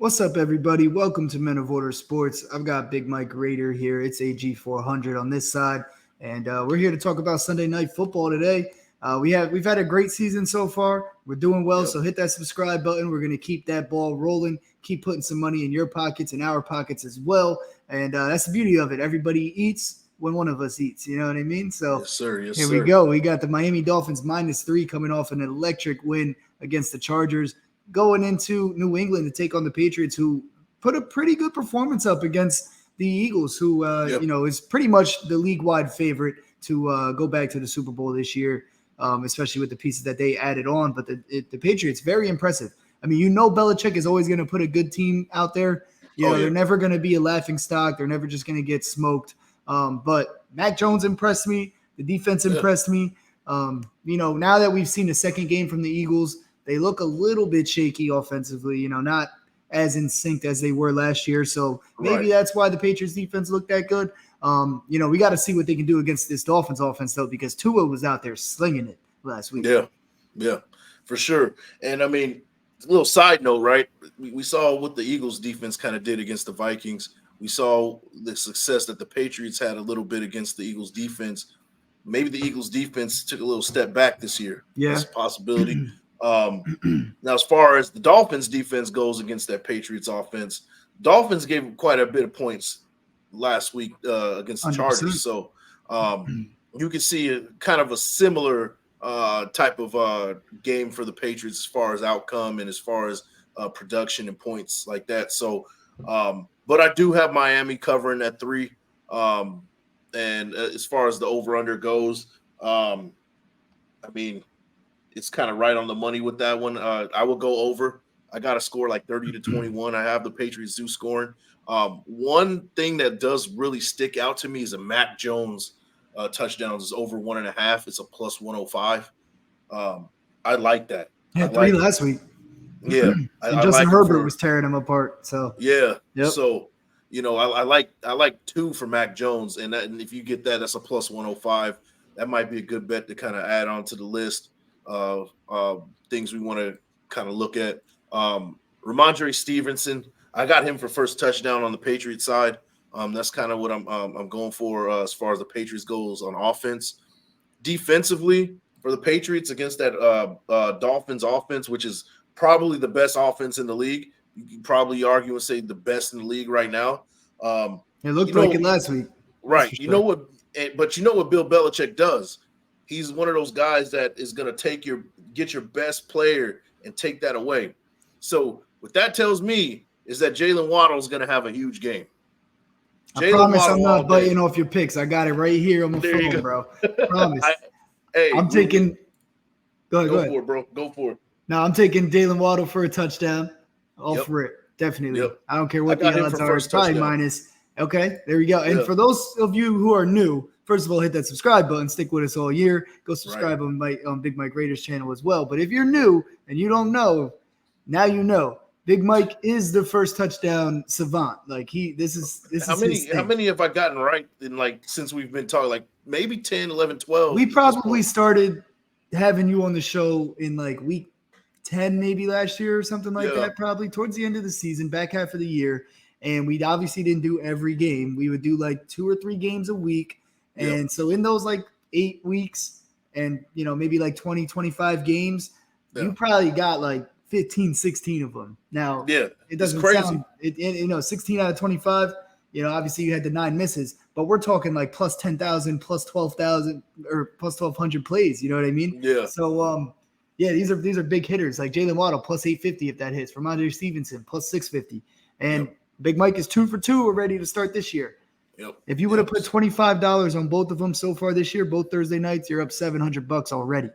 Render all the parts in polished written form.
What's up, everybody? Welcome to Men of Order Sports. I've got Big Mike Raider here. It's AG400 on this side, and we're here to talk about Sunday Night Football today. We've had a great season so far. We're doing well, so hit that subscribe button. We're going to keep that ball rolling, keep putting some money in your pockets and our pockets as well. And that's the beauty of it. Everybody eats when one of us eats. You know what I mean? So Yes, sir. Yes, here sir. we go. We got the Miami Dolphins -3 coming off an electric win against the Chargers, going into New England to take on the Patriots, who put a pretty good performance up against the Eagles, who is pretty much the league-wide favorite to go back to the Super Bowl this year, especially with the pieces that they added on. But the Patriots, very impressive. I mean, Belichick is always going to put a good team out there. They're never going to be a laughing stock. They're never just going to get smoked. But Mac Jones impressed me. The defense impressed me. Now that we've seen the second game from the Eagles, they look a little bit shaky offensively, not as in sync as they were last year. So maybe that's why the Patriots defense looked that good. We got to see what they can do against this Dolphins offense, though, because Tua was out there slinging it last week. Yeah, for sure. And, I mean, a little side note, right? We saw what the Eagles defense kind of did against the Vikings. We saw the success that the Patriots had a little bit against the Eagles defense. Maybe the Eagles defense took a little step back this year. Yeah. That's a possibility. Now, as far as the Dolphins defense goes against that Patriots offense, Dolphins gave quite a bit of points last week against the 100%. Chargers. So you can see a kind of a similar type of game for the Patriots as far as outcome and as far as production and points like that. So, but I do have Miami covering at 3. And as far as the over-under goes, I mean, it's kind of right on the money with that one. I will go over. I got a score like 30-21. I have the Patriots scoring. One thing that does really stick out to me is a Mac Jones touchdowns is over 1.5. It's a plus 105. I like that. He had 3 last week. Yeah. And Justin Herbert was tearing him apart. So yeah. Yep. So, I like 2 for Mac Jones. And if you get that, that's a plus 105. That might be a good bet to kind of add on to the list. Things we want to kind of look at. Ramondre Stevenson, I got him for first touchdown on the Patriots side. That's kind of what I'm going for as far as the Patriots goes on offense. Defensively, for the Patriots against that Dolphins offense, which is probably the best offense in the league. You can probably argue and say the best in the league right now. It looked like it last week. Right. You know what Bill Belichick does? He's one of those guys that is going to get your best player and take that away. So what that tells me is that Jalen Waddle is going to have a huge game. I promise I'm not biting off your picks. I got it right here on my phone, bro. Promise. I'm taking – go ahead. Go for it, bro. Go for it. No, I'm taking Jalen Waddle for a touchdown. All for it. Definitely. Yep. I don't care what the odds are. It's probably minus. Okay, there we go. And for those of you who are new, first of all, hit that subscribe button. Stick with us all year. Go subscribe on Big Mike Raiders channel as well. But if you're new and you don't know, now you know. Big Mike is the first touchdown savant. Like this is how many have I gotten right in since we've been talking? Like maybe 10, 11, 12. We probably started having you on the show in week 10 maybe last year or something like that, probably towards the end of the season, back half of the year. And we obviously didn't do every game. We would do 2 or 3 games a week. And so in those 8 weeks and, maybe 20, 25 games, you probably got 15, 16 of them. Now, it doesn't sound, 16 out of 25, obviously you had the 9 misses, but we're talking plus 10,000, plus 12,000 or plus 1,200 plays. You know what I mean? Yeah. So, these are big hitters like Jalen Waddle plus 850 if that hits. Ramondre Stevenson plus 650. And Big Mike is 2 for 2 already to start this year. Yep. If you would have put $25 on both of them so far this year, both Thursday nights, you're up $700 already.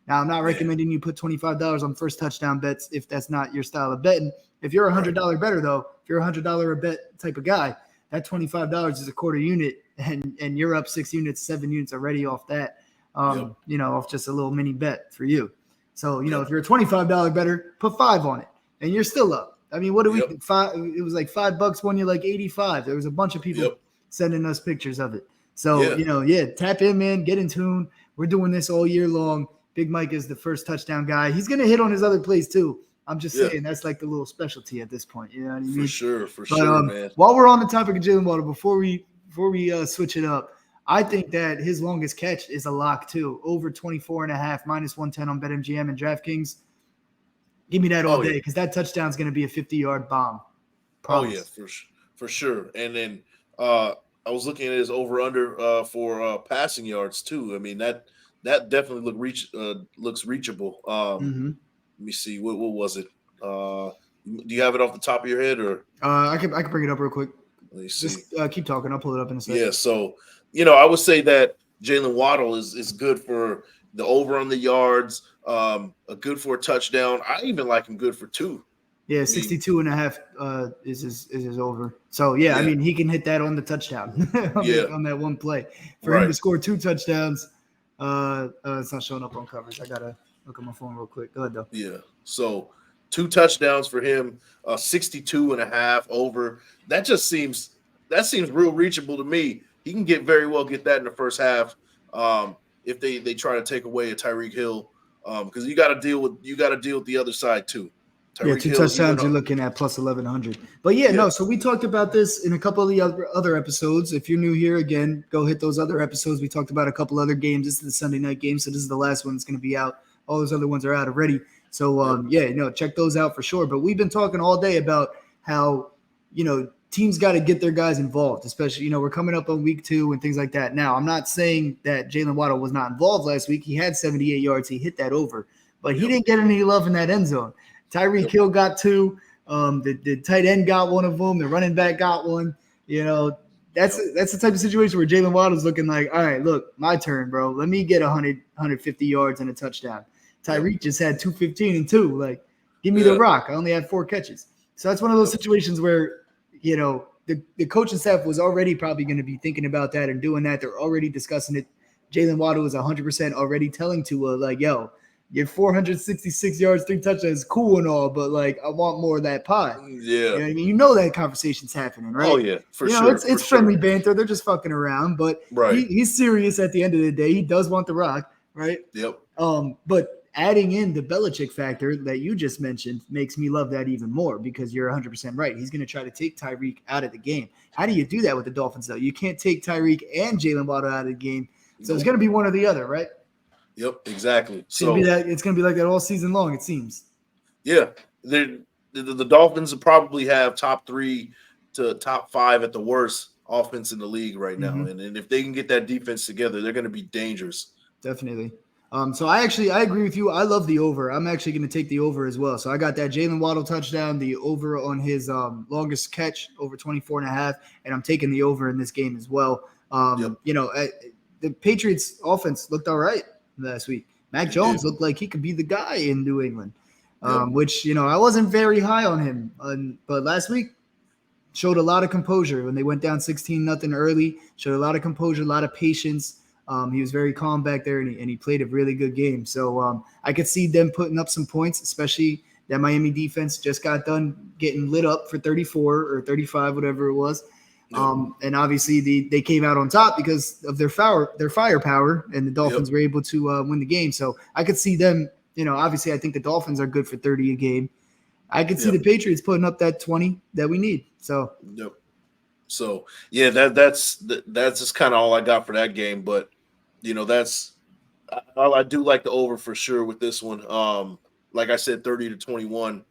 Now, I'm not recommending you put $25 on first touchdown bets if that's not your style of betting. If you're a $100 better, though, if you're a $100 a bet type of guy, that $25 is a quarter unit, and you're up 6 units, 7 units already off that, off just a little mini bet for you. So, if you're a $25 better, put 5 on it, and you're still up. I mean, what do we? It was $5 when you're 85. There was a bunch of people sending us pictures of it. So, tap in, man. Get in tune. We're doing this all year long. Big Mike is the first touchdown guy. He's going to hit on his other plays too. I'm just Yeah, saying that's like the little specialty at this point. You know what I for mean? sure, for But sure, man. while we're on the topic of Jalen Waddle, before we switch it up, I think that his longest catch is a lock too. Over 24.5, -110 on BetMGM and DraftKings. Give me that all Oh day yeah, because that touchdown's going to be a 50-yard bomb. oh yeah, Promise. for sure. And then I was looking at his over under for passing yards too. I mean that definitely looks reachable. Mm-hmm. Let me see what was it. Do you have it off the top of your head or I can bring it up real quick. let me see? Just keep talking. I'll pull it up in a sec. Yeah, so I would say that Jalen Waddle is good for the over on the yards, a good for a touchdown. I even like him good for two. Yeah, I mean, 62.5 is his over. So yeah, I yeah, mean he can hit that on the touchdown yeah, on that one play. For him to right, score 2 touchdowns, it's not showing up on coverage. I gotta look at my phone real quick. Go ahead though. yeah. So 2 touchdowns for him, 62 and a half over. That seems real reachable to me. He can very well get that in the first half. If they try to take away a Tyreek Hill, because you got to deal with the other side too. Yeah, Tyreek 2 Hill, he went touchdowns. You're up. looking at plus 1100. But yeah, Yeah, no. So we talked about this in a couple of the other episodes. If you're new here, again, go hit those other episodes. We talked about a couple other games. This is the Sunday night game, so this is the last one that's going to be out. All those other ones are out already. So yep, yeah, check those out for sure. But we've been talking all day about how teams got to get their guys involved, especially we're coming up on week 2 and things like that. Now, I'm not saying that Jalen Waddle was not involved last week. He had 78 yards. He hit that over, but he yep, didn't get any love in that end zone. Tyreek yep, Hill got 2. The tight end got one of them. The running back got one. That's yep, that's the type of situation where Jalen Waddle's looking like, all right, look, my turn, bro. Let me get 150 yards and a touchdown. yep, Tyreek just had 215 and 2. Like, give me the yeah, rock. I only had 4 catches. So that's one of those yep, situations where, the coaching staff was already probably going to be thinking about that and doing that. They're already discussing it. Jalen Waddle was 100% already telling Tua, like, yo, your 466 yards, 3 touchdowns, cool and all, but like I want more of that pie. You yeah. know what I mean? That conversation's happening, Oh right? yeah, for sure, for It's friendly sure. banter. They're just fucking around, but Right. he's serious at the end of the day. He does want the rock, right? Yep. But adding in the Belichick factor that you just mentioned makes me love that even more because you're 100% right. He's going to try to take Tyreek out of the game. How do you do that with the Dolphins, though? You can't take Tyreek and Jalen Waddle out of the game. So it's Nope. going to be one or the other, right? Yep. Exactly. It's going to be So that. It's going to be like that all season long, it seems. yeah, the Dolphins will probably have top 3 to top 5 at the worst offense in the league right now, Mm-hmm. and if they can get that defense together, they're going to be dangerous. Definitely. So I agree with you. I love the over. I'm actually going to take the over as well. So I got that Jalen Waddle touchdown, the over on his longest catch, over 24.5, and I'm taking the over in this game as well. Yep. The Patriots offense looked all right last week. Mac They did. Jones looked like he could be the guy in New England, Yep. which, I wasn't very high on him. But last week showed a lot of composure when they went down 16-0 early, showed a lot of composure, a lot of patience. He was very calm back there, and he played a really good game. So I could see them putting up some points, especially that Miami defense just got done getting lit up for 34 or 35, whatever it was. Yep. And obviously they came out on top because of their firepower, and the Dolphins Yep. were able to win the game. So I could see them. Obviously I think the Dolphins are good for 30 a game. I could see Yep. the Patriots putting up that 20 that we need. So Yep. So yeah, that's just kind of all I got for that game. But that's I do like the over for sure with this one. Like I said, 30-21.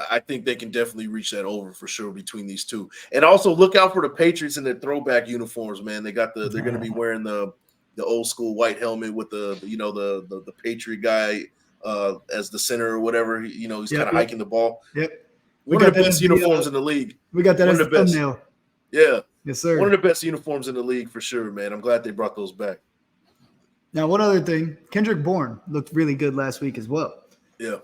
I think they can definitely reach that over for sure between these two. And also look out for the Patriots in their throwback uniforms, man. They're going to be wearing the old school white helmet with the Patriot guy as the center or whatever. He's kind Yep, of yep, hiking the ball. yep. We One of got the that best as uniforms in the league. we got that One as of the the best. thumbnail. Yeah. Yes, One of sir. the best uniforms in the league for sure, man. I'm glad they brought those back. Now, one other thing, Kendrick Bourne looked really good last week as well. Yeah.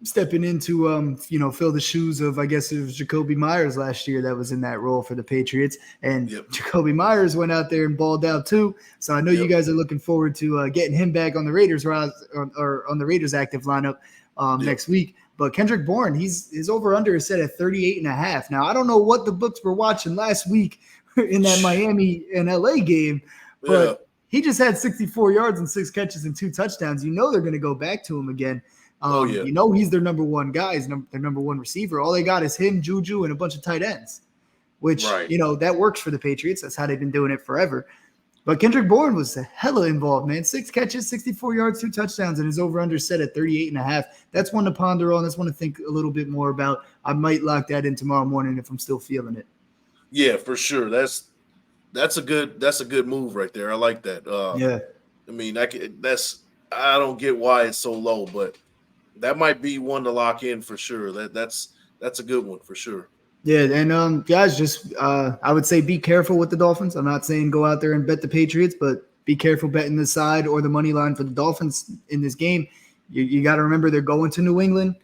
Stepping into fill the shoes of, I guess it was Jacoby Myers last year that was in that role for the Patriots, and Yep. Jacoby Myers went out there and balled out too. So I know you Yep. guys are looking forward to getting him back on the Raiders or on the Raiders active lineup Yep. next week. But Kendrick Bourne, his over under is set at 38.5. Now I don't know what the books were watching last week in that Miami and LA game, but Yeah. he just had 64 yards and 6 catches and 2 touchdowns. They're going to go back to him again. Oh, yeah. You know he's their number one guy, their number one receiver. All they got is him, Juju, and a bunch of tight ends, which, Right. that works for the Patriots. That's how they've been doing it forever. But Kendrick Bourne was hella involved, man. 6 catches, 64 yards, 2 touchdowns, and his over-under set at 38.5. That's one to ponder on. That's one to think a little bit more about. I might lock that in tomorrow morning if I'm still feeling it. Yeah, for sure. That's a good move right there. I like that. Yeah. I mean, I don't get why it's so low, but that might be one to lock in for sure. That's a good one for sure. Yeah, and guys, just I would say be careful with the Dolphins. I'm not saying go out there and bet the Patriots, but be careful betting the side or the money line for the Dolphins in this game. You got to remember they're going to New England.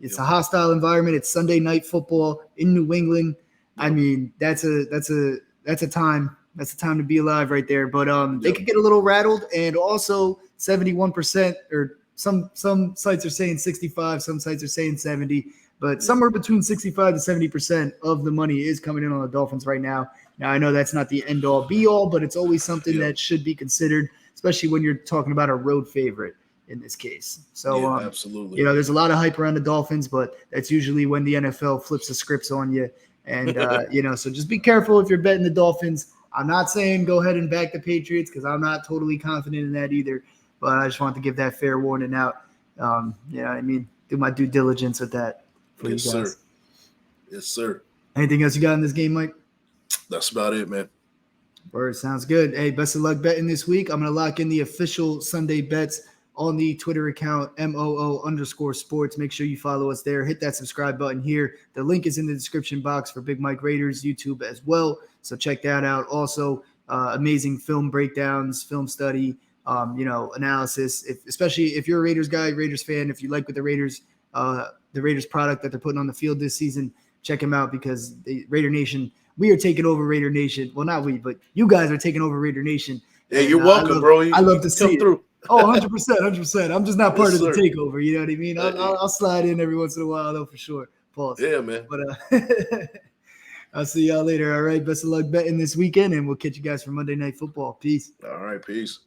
It's a hostile environment. It's Sunday night football in New England. I mean, that's a time to be alive right there. But they could get a little rattled, and also 71%, or some sites are saying 65, some sites are saying 70. But somewhere between 65 to 70% of the money is coming in on the Dolphins right now. Now, I know that's not the end-all, be-all, but it's always something that should be considered, especially when you're talking about a road favorite in this case. So, absolutely. There's a lot of hype around the Dolphins, but that's usually when the NFL flips the scripts on you. And, so just be careful if you're betting the Dolphins. I'm not saying go ahead and back the Patriots because I'm not totally confident in that either. But I just want to give that fair warning out. Do my due diligence with that. Yes, sir. Yes, sir. Anything else you got in this game, Mike? That's about it, man. Word, sounds good. Hey, best of luck betting this week. I'm going to lock in the official Sunday bets on the Twitter account, MOO_sports. Make sure you follow us there. Hit that subscribe button here. The link is in the description box for Big Mike Raiders YouTube as well. So check that out. Also, amazing film breakdowns, film study, analysis. Especially if you're a Raiders guy, Raiders fan, if you like what the Raiders product that they're putting on the field this season, check them out because the Raider Nation, we are taking over Raider Nation. Well, not we, but you guys are taking over Raider Nation. Yeah, you're welcome, bro. I love to see it. Through. Oh, 100%. I'm just not part of the takeover. You know what I mean? Yeah. I'll slide in every once in a while, though, for sure. Pause. Yeah, man. But I'll see y'all later. All right. Best of luck betting this weekend, and we'll catch you guys for Monday Night Football. Peace. All right. Peace.